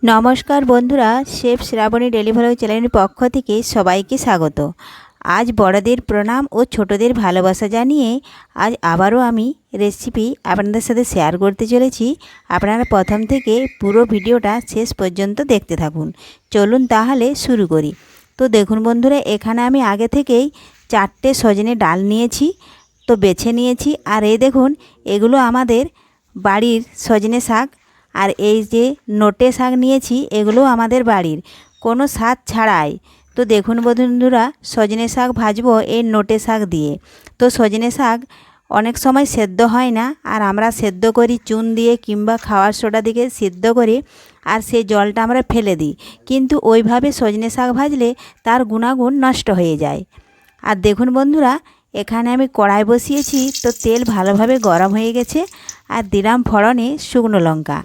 নমস্কার বন্ধুরা, chef Shrabani daily vlog চ্যানেলের পক্ষ থেকে সবাইকে স্বাগত। আজ বড়দের প্রণাম ও ছোটদের ভালোবাসা জানিয়ে আজ আবারও আমি রেসিপি আপনাদের সাথে শেয়ার করতে চলেছি। আপনারা প্রথম থেকে পুরো ভিডিওটা শেষ পর্যন্ত দেখতে থাকুন। চলুন তাহলে শুরু করি। তো দেখুন বন্ধুরা, এখানে আমি আগে থেকেই 4টে সজনে ডাল নিয়েছি, তো বেছে নিয়েছি। আর এই দেখুন, এগুলো আমাদের বাড়ির সজনে শাক। আর এই যে নোটে শাক নিয়েছি, এগুলো আমাদের বাড়ির, কোনো স্বাদ ছাড়াই। তো দেখুন বন্ধুরা, সজনে শাক ভাজবো এই নোটে শাক দিয়ে। তো সজনে শাক অনেক সময় সেদ্ধ হয় না, আর আমরা সেদ্ধ করি চুন দিয়ে কিংবা খাওয়ার সোডা দিয়ে সেদ্ধ করে, আর সেই জলটা আমরা ফেলে দিই। কিন্তু ওইভাবে সজনে শাক ভাজলে তার গুণাগুণ নষ্ট হয়ে যায়। আর দেখুন বন্ধুরা, এখানে আমি কড়াই বসিয়েছি, তো তেল ভালোভাবে গরম হয়ে গেছে। আর দিলাম ফোড়নে শুকনো লঙ্কা।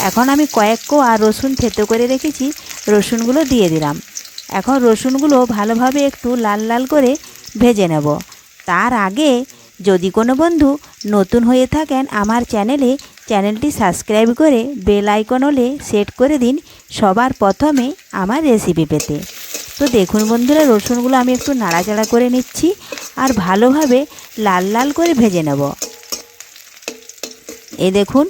এখন আমি কয়েক কোয়া রসুন থেতো করে রেখেছি, রসুনগুলো দিয়ে দিলাম। এখন রসুনগুলো ভালোভাবে একটু লাল লাল করে ভেজে নেব। তার আগে যদি কোনো বন্ধু নতুন হয়ে থাকেন আমার চ্যানেলটি সাবস্ক্রাইব করে বেল আইকন হলে সেট করে দিন সবার প্রথমে আমার রেসিপি পেতে। তো দেখুন বন্ধুরা, রসুনগুলো আমি একটু নাড়াচাড়া করে নিচ্ছি আর ভালোভাবে লাল লাল করে ভেজে নেব। এই দেখুন,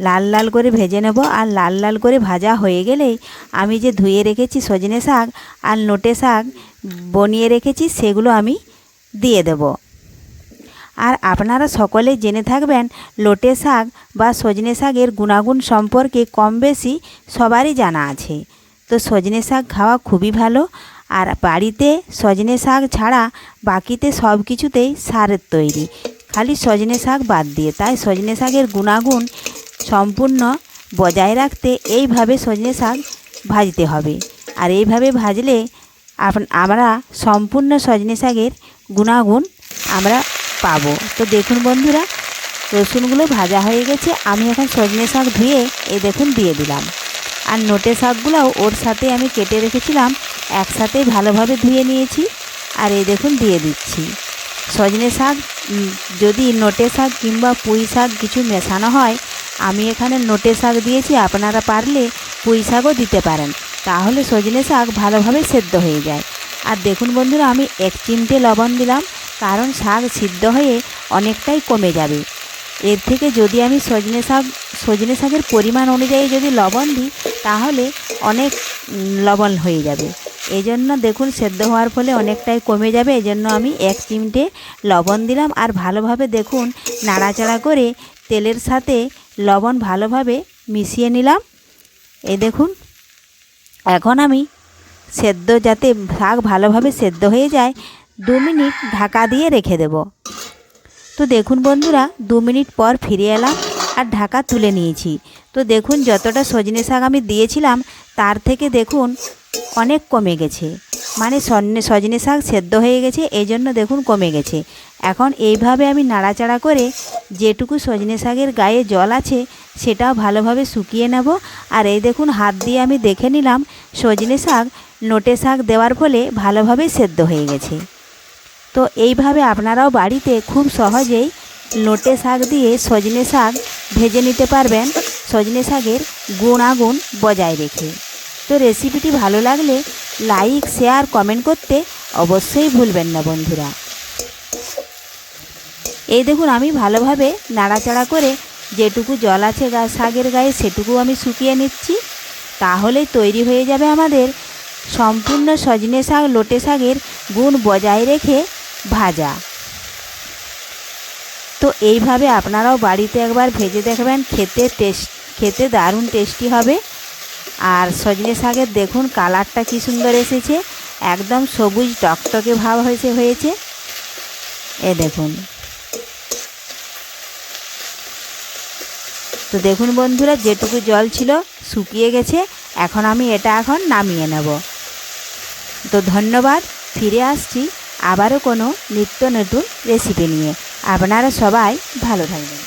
লাল লাল করে ভেজে নেব। আর লাল লাল করে ভাজা হয়ে গেলেই আমি যে ধুয়ে রেখেছি সজনে শাক আর নোটে শাক বনিয়ে রেখেছি, সেগুলো আমি দিয়ে দেব। আর আপনারা সকলে জেনে থাকবেন, লোটে শাক বা সজনে শাকের গুণাগুণ সম্পর্কে কম বেশি সবারই জানা আছে। তো সজনে শাক খাওয়া খুবই ভালো। আর বাড়িতে সজনে শাক ছাড়া বাকিতে সব কিছুতেই সারের তৈরি, খালি সজনে শাক বাদ দিয়ে। তাই সজনে শাকের গুণাগুণ সম্পূর্ণ বজায় রাখতে এইভাবে সজনে শাক ভাজতে হবে। আর এইভাবে ভাজলে আমরা সম্পূর্ণ সজনে শাকের গুণাগুণ আমরা পাবো। তো দেখুন বন্ধুরা, রসুনগুলো ভাজা হয়ে গেছে। আমি এখন সজনে শাক ধুয়ে এই দেখুন দিয়ে দিলাম। আর নোটে শাকগুলোও ওর সাথে আমি কেটে রেখেছিলাম, একসাথে ভালোভাবে ধুয়ে নিয়েছি। আর এই দেখুন দিয়ে দিচ্ছি। সজনে শাক যদি নোটে শাক কিংবা পুঁই শাক কিছু মেশানো হয়, আমি এখানে নোটে শাক দিয়েছি, আপনারা পারলে পুঁই শাকও দিতে পারেন, তাহলে সজনে শাক ভালোভাবে সেদ্ধ হয়ে যায়। আর দেখুন বন্ধুরা, আমি 1 চিমটে লবণ দিলাম, কারণ শাক সিদ্ধ হয়ে অনেকটাই কমে যাবে। এর থেকে যদি আমি সজনে শাকের পরিমাণ অনুযায়ী যদি লবণ দিই, তাহলে অনেক লবণ হয়ে যাবে। এই জন্য দেখুন, সেদ্ধ হওয়ার ফলে অনেকটাই কমে যাবে। এই জন্য আমি 1 চিমটে লবণ দিলাম। আর ভালোভাবে দেখুন নাড়াচাড়া করে তেলের সাথে লবণ ভালোভাবে মিশিয়ে নিলাম। এই দেখুন, এখন আমি যাতে শাক ভালোভাবে সেদ্ধ হয়ে যায় 2 মিনিট ঢাকা দিয়ে রেখে দেব। তো দেখুন বন্ধুরা, 2 মিনিট পর ফিরে এলাম আর ঢাকা তুলে নিয়েছি। তো দেখুন, যতটা সজনে শাক আমি দিয়েছিলাম তার থেকে দেখুন অনেক কমে গেছে, মানে সজনে শাক সেদ্ধ হয়ে গেছে, এই জন্য দেখুন কমে গেছে। এখন এইভাবে আমি নাড়াচাড়া করে যেটুকু সজনে শাকের গায়ে জল আছে সেটাও ভালোভাবে শুকিয়ে নেব। আর এই দেখুন, হাত দিয়ে আমি দেখে নিলাম সজনে শাক নোটে শাক দেওয়ার ফলে ভালোভাবে সেদ্ধ হয়ে গেছে। তো এইভাবে আপনারাও বাড়িতে খুব সহজেই নোটে শাক দিয়ে সজনে শাক ভেজে নিতে পারবেন, সজনে শাকের গুণাগুণ বজায় রেখে। তো রেসিপিটি ভালো লাগলে লাইক, শেয়ার, কমেন্ট করতে অবশ্যই ভুলবেন না বন্ধুরা। এই দেখুন, আমি ভালোভাবে নাড়াচাড়া করে যেটুকু জল আছে শাকের গায়ে সেটুকু আমি শুকিয়ে নিচ্ছি। তাহলেই তৈরি হয়ে যাবে আমাদের সম্পূর্ণ সজনে শাক লোটে শাকের গুণ বজায় রেখে ভাজা। তো এইভাবে আপনারাও বাড়িতে একবার ভেজে দেখবেন, খেতে দারুণ টেস্টি হবে। আর সজনে শাকের দেখুন কালারটা কি সুন্দর এসেছে, একদম সবুজ টকটকে ভাব হয়েছে। এ দেখুন। তো দেখুন বন্ধুরা, যেটুকু জল ছিল শুকিয়ে গেছে। এখন আমি এটা নামিয়ে নেব। তো ধন্যবাদ, ফিরে আসছি আবারও কোনো নিত্য নতুন রেসিপি নিয়ে। আপনারা সবাই ভালো থাকবেন।